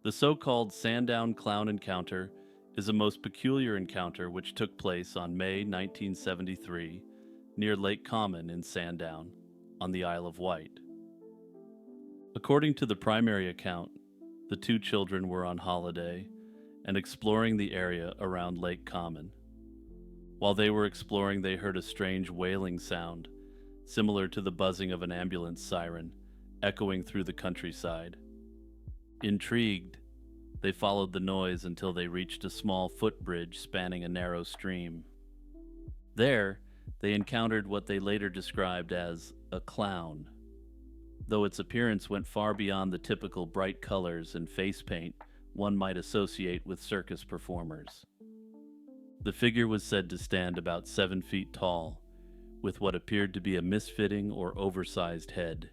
The so-called Sandown Clown encounter is a most peculiar encounter which took place on May 1973 near Lake Common in Sandown, on the Isle of Wight. According to the primary account, the two children were on holiday and exploring the area around Lake Common. While they were exploring, they heard a strange wailing sound, similar to the buzzing of an ambulance siren, echoing through the countryside. Intrigued, they followed the noise until they reached a small footbridge spanning a narrow stream. There, they encountered what they later described as a clown. Though its appearance went far beyond the typical bright colors and face paint one might associate with circus performers. The figure was said to stand about 7 feet tall, with what appeared to be a misfitting or oversized head.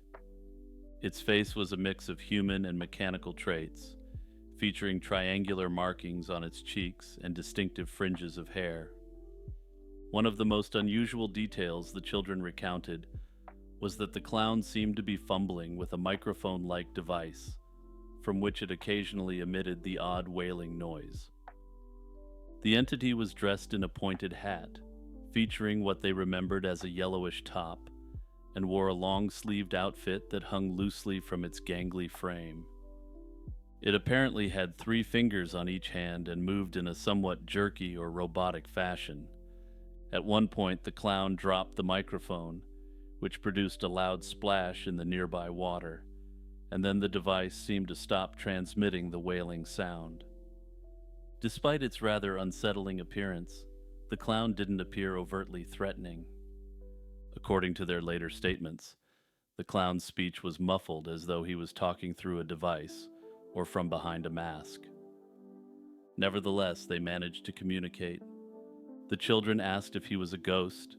Its face was a mix of human and mechanical traits, featuring triangular markings on its cheeks and distinctive fringes of hair. One of the most unusual details the children recounted was that the clown seemed to be fumbling with a microphone-like device, from which it occasionally emitted the odd wailing noise. The entity was dressed in a pointed hat, featuring what they remembered as a yellowish top, and wore a long-sleeved outfit that hung loosely from its gangly frame. It apparently had 3 fingers on each hand and moved in a somewhat jerky or robotic fashion. At one point, the clown dropped the microphone, which produced a loud splash in the nearby water, and then the device seemed to stop transmitting the wailing sound. Despite its rather unsettling appearance, the clown didn't appear overtly threatening. According to their later statements, the clown's speech was muffled as though he was talking through a device or from behind a mask. Nevertheless, they managed to communicate. The children asked if he was a ghost.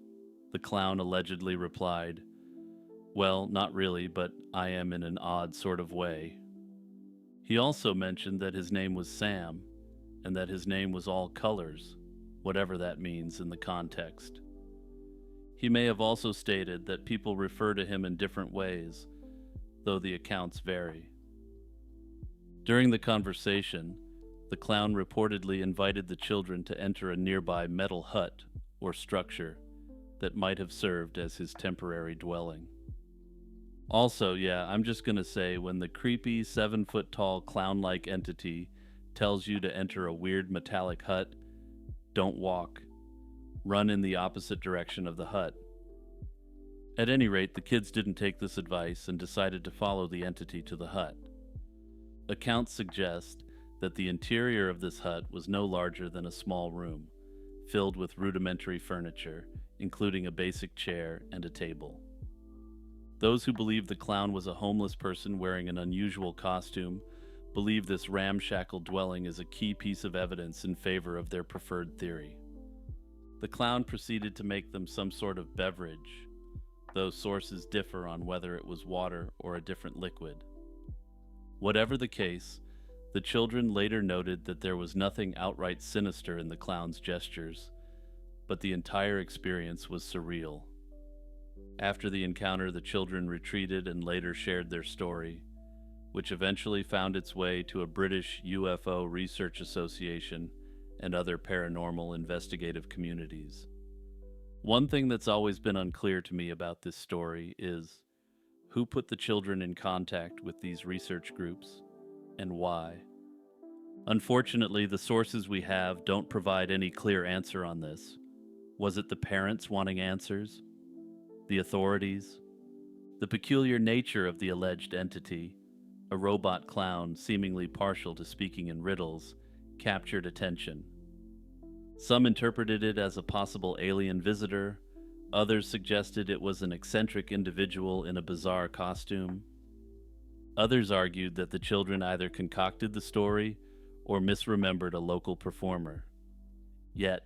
The clown allegedly replied, "Well, not really, but I am in an odd sort of way." He also mentioned that his name was Sam, and that his name was all colors, whatever that means in the context. He may have also stated that people refer to him in different ways, though the accounts vary. During the conversation, the clown reportedly invited the children to enter a nearby metal hut or structure that might have served as his temporary dwelling. Also, I'm just gonna say, when the creepy 7-foot-tall clown-like entity tells you to enter a weird metallic hut, don't walk. Run in the opposite direction of the hut. At any rate, the kids didn't take this advice and decided to follow the entity to the hut. Accounts suggest that the interior of this hut was no larger than a small room, filled with rudimentary furniture, including a basic chair and a table. Those who believe the clown was a homeless person wearing an unusual costume believe this ramshackle dwelling is a key piece of evidence in favor of their preferred theory. The clown proceeded to make them some sort of beverage, though sources differ on whether it was water or a different liquid. Whatever the case, the children later noted that there was nothing outright sinister in the clown's gestures, but the entire experience was surreal. After the encounter, the children retreated and later shared their story, which eventually found its way to a British UFO Research Association and other paranormal investigative communities. One thing that's always been unclear to me about this story is who put the children in contact with these research groups and why. Unfortunately, the sources we have don't provide any clear answer on this. Was it the parents wanting answers? The authorities? The peculiar nature of the alleged entity, a robot clown seemingly partial to speaking in riddles, captured attention. Some interpreted it as a possible alien visitor. Others suggested it was an eccentric individual in a bizarre costume. Others argued that the children either concocted the story or misremembered a local performer. Yet,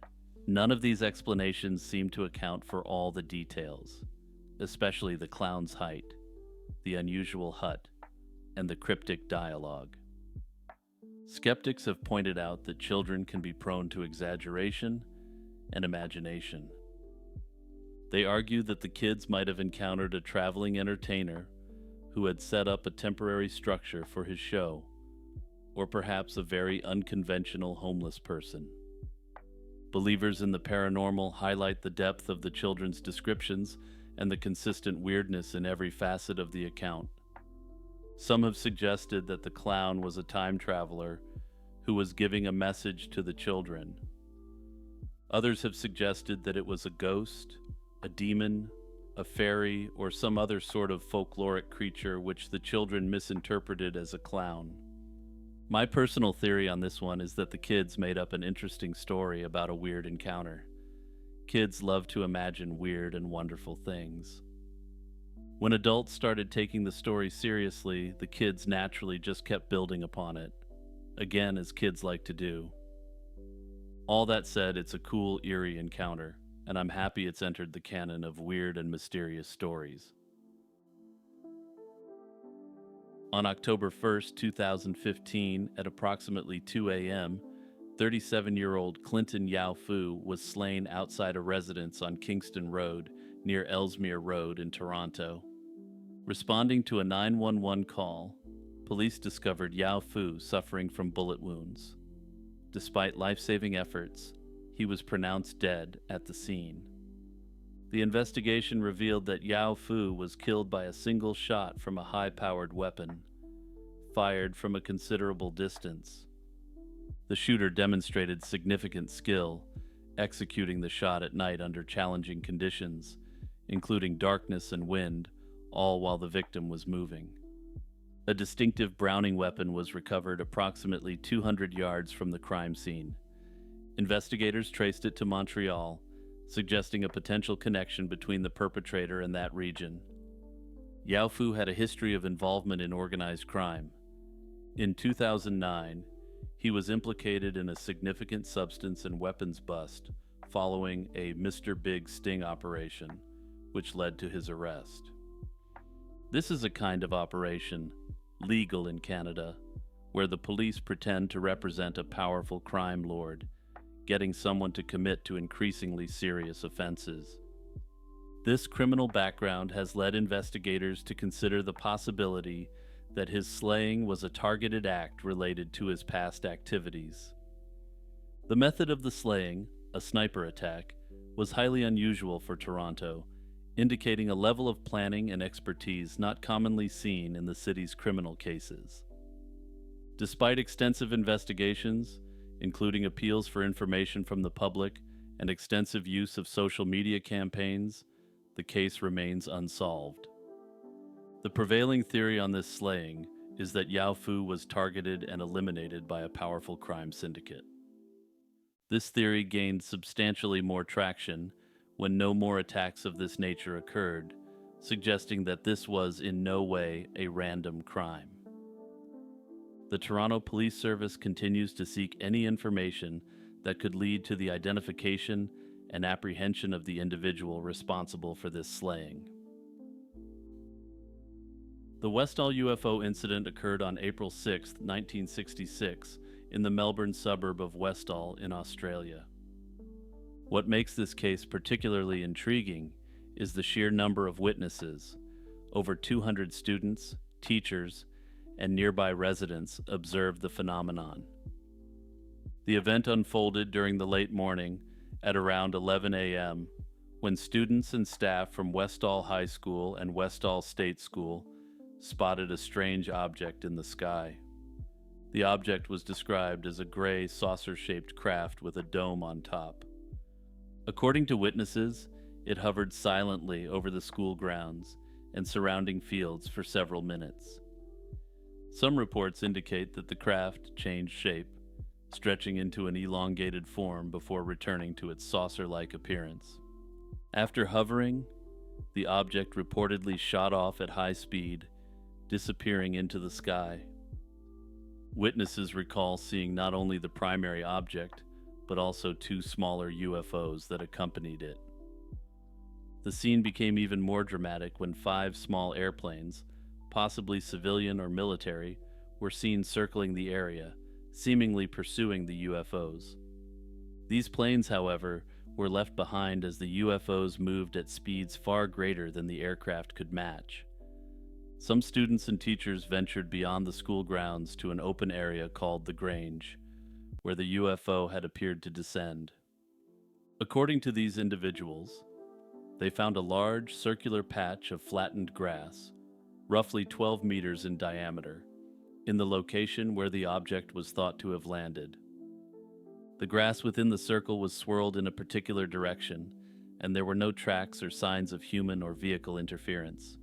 none of these explanations seem to account for all the details, especially the clown's height, the unusual hut, and the cryptic dialogue. Skeptics have pointed out that children can be prone to exaggeration and imagination. They argue that the kids might have encountered a traveling entertainer who had set up a temporary structure for his show, or perhaps a very unconventional homeless person. Believers in the paranormal highlight the depth of the children's descriptions and the consistent weirdness in every facet of the account. Some have suggested that the clown was a time traveler who was giving a message to the children. Others have suggested that it was a ghost, a demon, a fairy, or some other sort of folkloric creature which the children misinterpreted as a clown. My personal theory on this one is that the kids made up an interesting story about a weird encounter. Kids love to imagine weird and wonderful things. When adults started taking the story seriously, the kids naturally just kept building upon it, again, as kids like to do. All that said, it's a cool, eerie encounter, and I'm happy it's entered the canon of weird and mysterious stories. On October 1st, 2015, at approximately 2 a.m., 37-year-old Clinton Yao Fu was slain outside a residence on Kingston Road, near Ellesmere Road in Toronto. Responding to a 911 call, police discovered Yao Fu suffering from bullet wounds. Despite life-saving efforts, he was pronounced dead at the scene. The investigation revealed that Yao Fu was killed by a single shot from a high-powered weapon, fired from a considerable distance. The shooter demonstrated significant skill, executing the shot at night under challenging conditions, including darkness and wind, all while the victim was moving. A distinctive Browning weapon was recovered approximately 200 yards from the crime scene. Investigators traced it to Montreal, suggesting a potential connection between the perpetrator and that region. Yao Fu had a history of involvement in organized crime. In 2009, he was implicated in a significant substance and weapons bust following a Mr. Big sting operation, which led to his arrest. This is a kind of operation, legal in Canada, where the police pretend to represent a powerful crime lord, getting someone to commit to increasingly serious offenses. This criminal background has led investigators to consider the possibility that his slaying was a targeted act related to his past activities. The method of the slaying, a sniper attack, was highly unusual for Toronto, indicating a level of planning and expertise not commonly seen in the city's criminal cases. Despite extensive investigations, including appeals for information from the public and extensive use of social media campaigns, the case remains unsolved. The prevailing theory on this slaying is that Yao Fu was targeted and eliminated by a powerful crime syndicate. This theory gained substantially more traction when no more attacks of this nature occurred, suggesting that this was in no way a random crime. The Toronto Police Service continues to seek any information that could lead to the identification and apprehension of the individual responsible for this slaying. The Westall UFO incident occurred on April 6, 1966, in the Melbourne suburb of Westall in Australia. What makes this case particularly intriguing is the sheer number of witnesses. Over 200 students, teachers, and nearby residents observed the phenomenon. The event unfolded during the late morning at around 11 a.m. when students and staff from Westall High School and Westall State School spotted a strange object in the sky. The object was described as a gray saucer-shaped craft with a dome on top. According to witnesses, it hovered silently over the school grounds and surrounding fields for several minutes. Some reports indicate that the craft changed shape, stretching into an elongated form before returning to its saucer-like appearance. After hovering, the object reportedly shot off at high speed, disappearing into the sky. Witnesses recall seeing not only the primary object, but also two smaller UFOs that accompanied it. The scene became even more dramatic when 5 small airplanes, possibly civilian or military, were seen circling the area, seemingly pursuing the UFOs. These planes, however, were left behind as the UFOs moved at speeds far greater than the aircraft could match. Some students and teachers ventured beyond the school grounds to an open area called the Grange, where the UFO had appeared to descend. According to these individuals, they found a large circular patch of flattened grass, roughly 12 meters in diameter, in the location where the object was thought to have landed. The grass within the circle was swirled in a particular direction, and there were no tracks or signs of human or vehicle interference.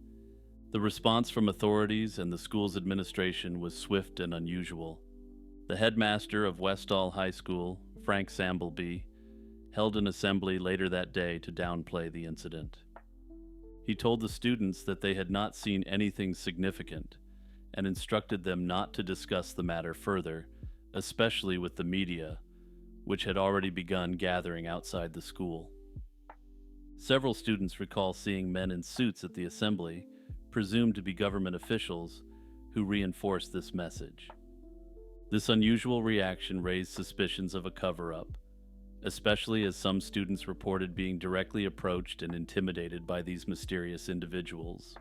The response from authorities and the school's administration was swift and unusual. The headmaster of Westall High School, Frank Sambleby, held an assembly later that day to downplay the incident. He told the students that they had not seen anything significant and instructed them not to discuss the matter further, especially with the media, which had already begun gathering outside the school. Several students recall seeing men in suits at the assembly, presumed to be government officials, who reinforced this message. This unusual reaction raised suspicions of a cover-up, especially as some students reported being directly approached and intimidated by these mysterious individuals.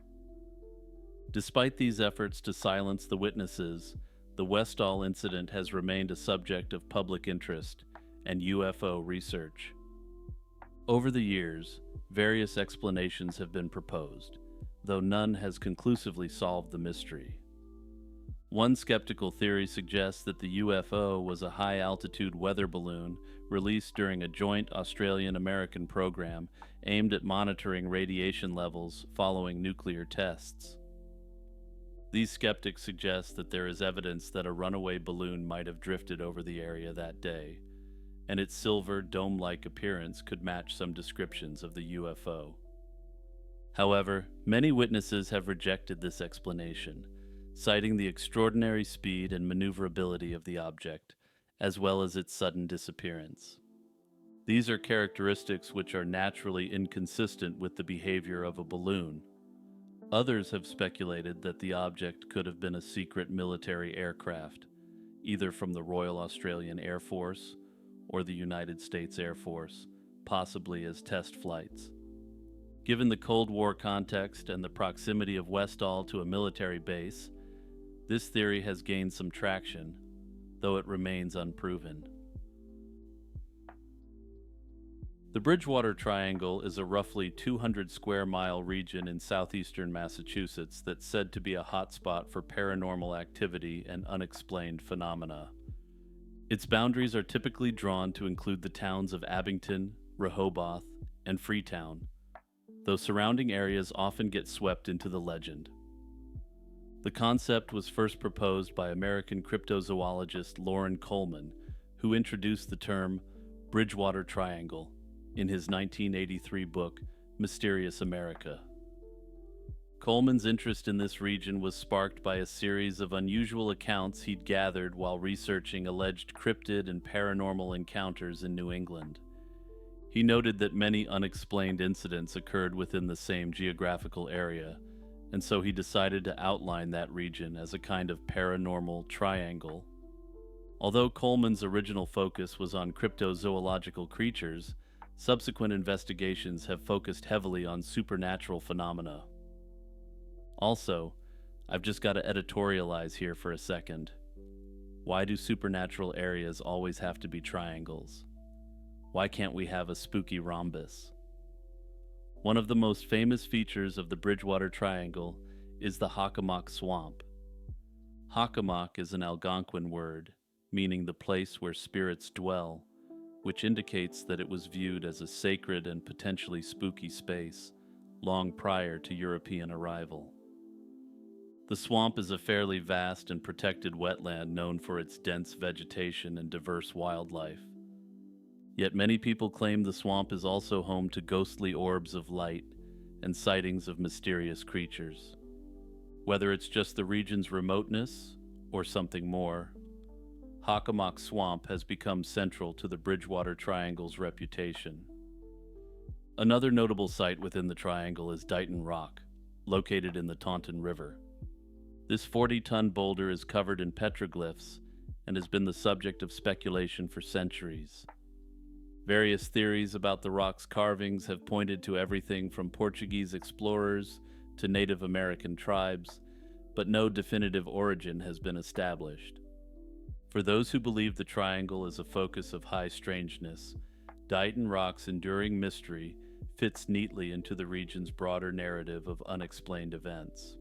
Despite these efforts to silence the witnesses, the Westall incident has remained a subject of public interest and UFO research. Over the years, various explanations have been proposed, though none has conclusively solved the mystery. One skeptical theory suggests that the UFO was a high-altitude weather balloon released during a joint Australian-American program aimed at monitoring radiation levels following nuclear tests. These skeptics suggest that there is evidence that a runaway balloon might have drifted over the area that day, and its silver, dome-like appearance could match some descriptions of the UFO. However, many witnesses have rejected this explanation, citing the extraordinary speed and maneuverability of the object, as well as its sudden disappearance. These are characteristics which are naturally inconsistent with the behavior of a balloon. Others have speculated that the object could have been a secret military aircraft, either from the Royal Australian Air Force or the United States Air Force, possibly as test flights. Given the Cold War context and the proximity of Westall to a military base, this theory has gained some traction, though it remains unproven. The Bridgewater Triangle is a roughly 200 square mile region in southeastern Massachusetts that's said to be a hotspot for paranormal activity and unexplained phenomena. Its boundaries are typically drawn to include the towns of Abington, Rehoboth, and Freetown, though surrounding areas often get swept into the legend. The concept was first proposed by American cryptozoologist Loren Coleman, who introduced the term Bridgewater Triangle in his 1983 book, Mysterious America. Coleman's interest in this region was sparked by a series of unusual accounts he'd gathered while researching alleged cryptid and paranormal encounters in New England. He noted that many unexplained incidents occurred within the same geographical area, and so he decided to outline that region as a kind of paranormal triangle. Although Coleman's original focus was on cryptozoological creatures, subsequent investigations have focused heavily on supernatural phenomena. Also, I've just got to editorialize here for a second. Why do supernatural areas always have to be triangles? Why can't we have a spooky rhombus? One of the most famous features of the Bridgewater Triangle is the Hockomock Swamp. Hockomock is an Algonquin word, meaning the place where spirits dwell, which indicates that it was viewed as a sacred and potentially spooky space long prior to European arrival. The swamp is a fairly vast and protected wetland known for its dense vegetation and diverse wildlife. Yet many people claim the swamp is also home to ghostly orbs of light and sightings of mysterious creatures. Whether it's just the region's remoteness or something more, Hockomock Swamp has become central to the Bridgewater Triangle's reputation. Another notable site within the triangle is Dighton Rock, located in the Taunton River. This 40-ton boulder is covered in petroglyphs and has been the subject of speculation for centuries. Various theories about the rock's carvings have pointed to everything from Portuguese explorers to Native American tribes but no definitive origin has been established. For those who believe the triangle is a focus of high strangeness, Dighton Rock's enduring mystery fits neatly into the region's broader narrative of unexplained events.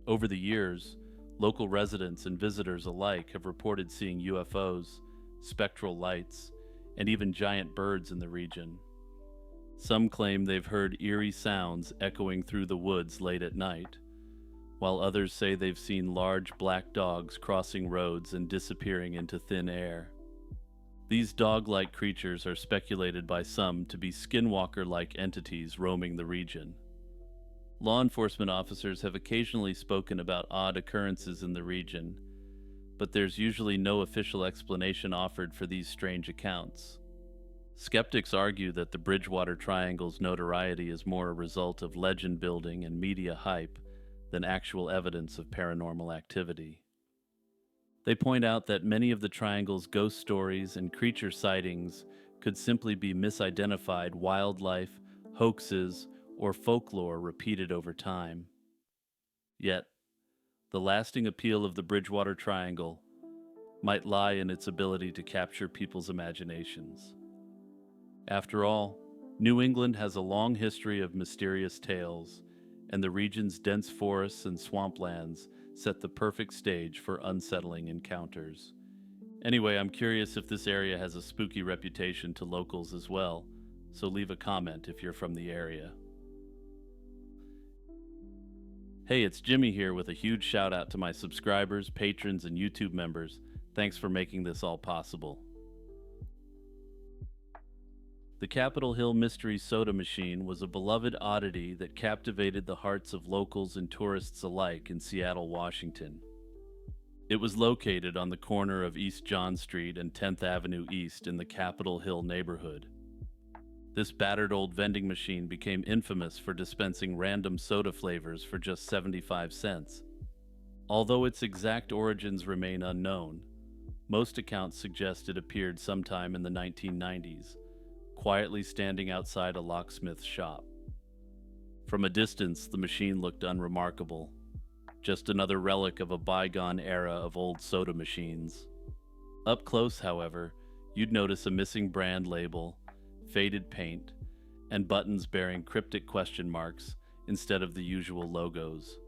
Over the years, local residents and visitors alike have reported seeing UFOs, spectral lights, and even giant birds in the region. Some claim they've heard eerie sounds echoing through the woods late at night, while others say they've seen large black dogs crossing roads and disappearing into thin air. These dog-like creatures are speculated by some to be skinwalker-like entities roaming the region. Law enforcement officers have occasionally spoken about odd occurrences in the region, but there's usually no official explanation offered for these strange accounts. Skeptics argue that the Bridgewater Triangle's notoriety is more a result of legend building and media hype than actual evidence of paranormal activity. They point out that many of the triangle's ghost stories and creature sightings could simply be misidentified wildlife, hoaxes, or folklore repeated over time. Yet, the lasting appeal of the Bridgewater Triangle might lie in its ability to capture people's imaginations. After all, New England has a long history of mysterious tales, and the region's dense forests and swamplands set the perfect stage for unsettling encounters. Anyway, I'm curious if this area has a spooky reputation to locals as well, so leave a comment if you're from the area. Hey, it's Jimmy here with a huge shout out to my subscribers, patrons, and YouTube members. Thanks for making this all possible. The Capitol Hill Mystery Soda Machine was a beloved oddity that captivated the hearts of locals and tourists alike in Seattle, Washington. It was located on the corner of East John Street and 10th Avenue East in the Capitol Hill neighborhood. This battered old vending machine became infamous for dispensing random soda flavors for just 75 cents. Although its exact origins remain unknown, most accounts suggest it appeared sometime in the 1990s, quietly standing outside a locksmith's shop. From a distance, the machine looked unremarkable, just another relic of a bygone era of old soda machines. Up close, however, you'd notice a missing brand label, faded paint, and buttons bearing cryptic question marks instead of the usual logos.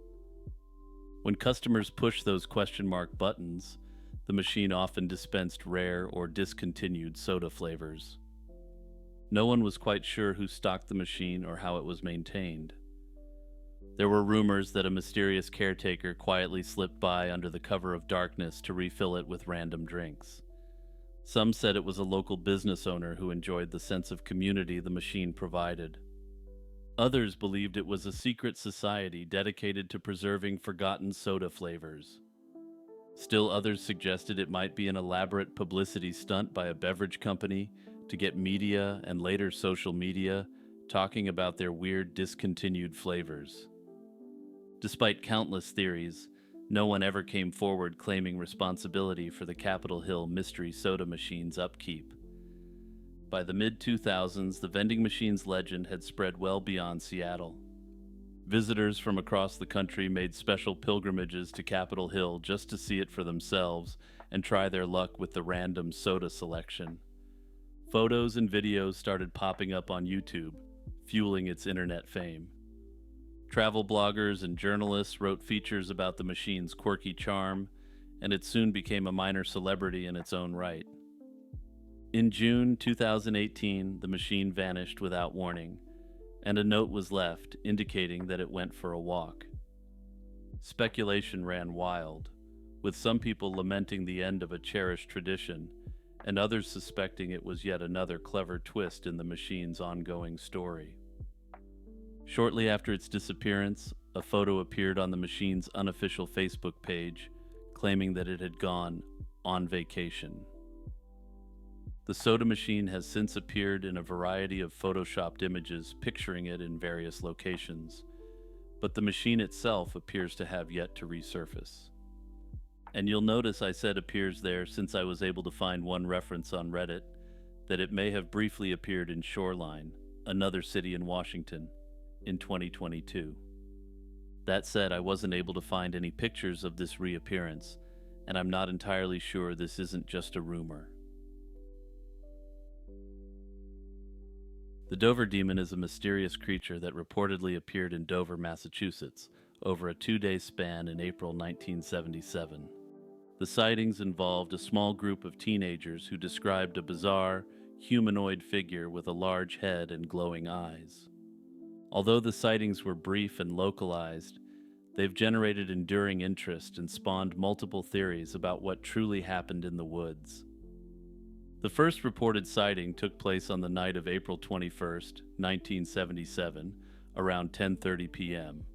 When customers pushed those question mark buttons, the machine often dispensed rare or discontinued soda flavors. No one was quite sure who stocked the machine or how it was maintained. There were rumors that a mysterious caretaker quietly slipped by under the cover of darkness to refill it with random drinks. Some said it was a local business owner who enjoyed the sense of community the machine provided. Others believed it was a secret society dedicated to preserving forgotten soda flavors. Still others suggested it might be an elaborate publicity stunt by a beverage company to get media and later social media talking about their weird discontinued flavors. Despite countless theories, no one ever came forward claiming responsibility for the Capitol Hill Mystery Soda Machine's upkeep. By the mid-2000s, the vending machine's legend had spread well beyond Seattle. Visitors from across the country made special pilgrimages to Capitol Hill just to see it for themselves and try their luck with the random soda selection. Photos and videos started popping up on YouTube, fueling its internet fame. Travel bloggers and journalists wrote features about the machine's quirky charm, and it soon became a minor celebrity in its own right. In June 2018, the machine vanished without warning, and a note was left indicating that it went for a walk. Speculation ran wild, with some people lamenting the end of a cherished tradition, and others suspecting it was yet another clever twist in the machine's ongoing story. Shortly after its disappearance, a photo appeared on the machine's unofficial Facebook page, claiming that it had gone on vacation. The soda machine has since appeared in a variety of photoshopped images picturing it in various locations, but the machine itself appears to have yet to resurface. And you'll notice I said appears there since I was able to find one reference on Reddit that it may have briefly appeared in Shoreline, another city in Washington, in 2022. That said, I wasn't able to find any pictures of this reappearance, and I'm not entirely sure this isn't just a rumor. The Dover Demon is a mysterious creature that reportedly appeared in Dover, Massachusetts, over a 2-day span in April 1977. The sightings involved a small group of teenagers who described a bizarre, humanoid figure with a large head and glowing eyes. Although the sightings were brief and localized, they've generated enduring interest and spawned multiple theories about what truly happened in the woods. The first reported sighting took place on the night of April 21st, 1977, around 10:30 p.m.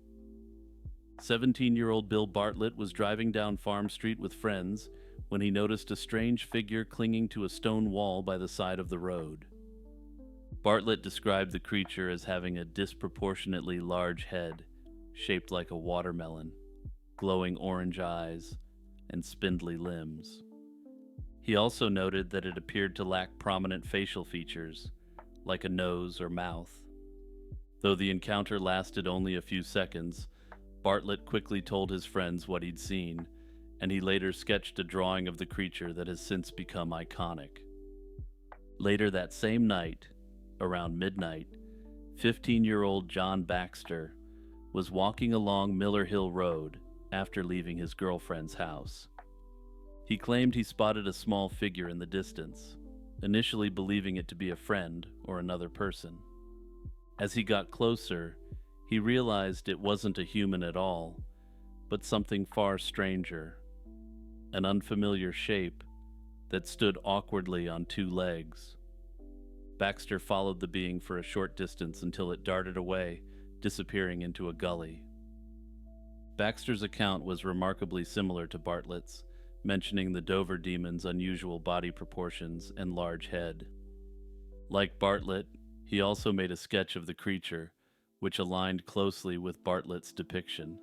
17-year-old Bill Bartlett was driving down Farm Street with friends when he noticed a strange figure clinging to a stone wall by the side of the road. Bartlett described the creature as having a disproportionately large head, shaped like a watermelon, glowing orange eyes, and spindly limbs. He also noted that it appeared to lack prominent facial features, like a nose or mouth. Though the encounter lasted only a few seconds, Bartlett quickly told his friends what he'd seen, and he later sketched a drawing of the creature that has since become iconic. Later that same night, around midnight, 15-year-old John Baxter was walking along Miller Hill Road after leaving his girlfriend's house. He claimed he spotted a small figure in the distance, initially believing it to be a friend or another person. As he got closer, he realized it wasn't a human at all, but something far stranger, an unfamiliar shape that stood awkwardly on 2 legs. Baxter followed the being for a short distance until it darted away, disappearing into a gully. Baxter's account was remarkably similar to Bartlett's, mentioning the Dover Demon's unusual body proportions and large head. Like Bartlett, he also made a sketch of the creature, which aligned closely with Bartlett's depiction.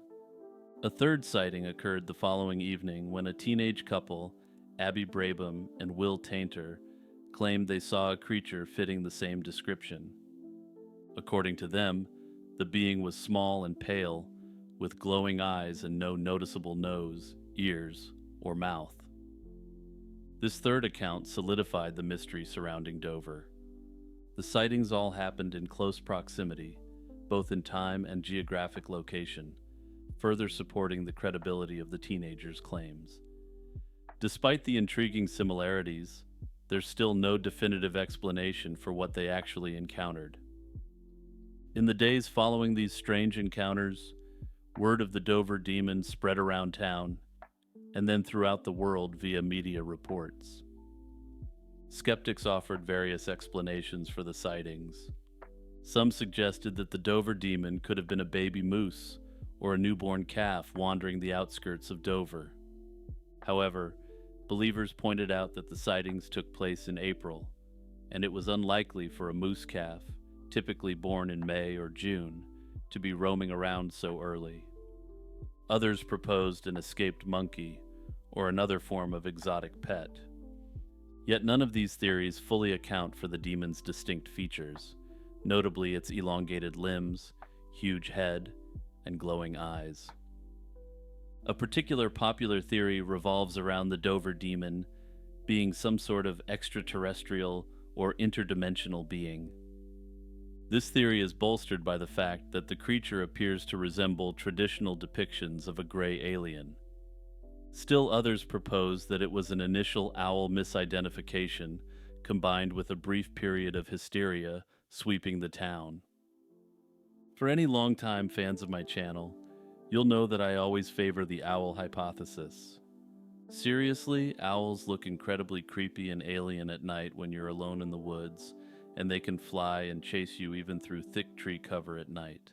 A third sighting occurred the following evening when a teenage couple, Abby Brabham and Will Tainter, claimed they saw a creature fitting the same description. According to them, the being was small and pale, with glowing eyes and no noticeable nose, ears, or mouth. This third account solidified the mystery surrounding Dover. The sightings all happened in close proximity, both in time and geographic location, further supporting the credibility of the teenagers' claims. Despite the intriguing similarities, there's still no definitive explanation for what they actually encountered. In the days following these strange encounters, word of the Dover Demon spread around town, and then throughout the world via media reports. Skeptics offered various explanations for the sightings. Some suggested that the Dover Demon could have been a baby moose or a newborn calf wandering the outskirts of Dover. However, believers pointed out that the sightings took place in April, and it was unlikely for a moose calf, typically born in May or June, to be roaming around so early. Others proposed an escaped monkey or another form of exotic pet. Yet none of these theories fully account for the demon's distinct features, notably its elongated limbs, huge head, and glowing eyes. A particular popular theory revolves around the Dover Demon being some sort of extraterrestrial or interdimensional being. This theory is bolstered by the fact that the creature appears to resemble traditional depictions of a gray alien. Still others propose that it was an initial owl misidentification combined with a brief period of hysteria sweeping the town. For any longtime fans of my channel, you'll know that I always favor the owl hypothesis. Seriously, owls look incredibly creepy and alien at night when you're alone in the woods, and they can fly and chase you even through thick tree cover at night.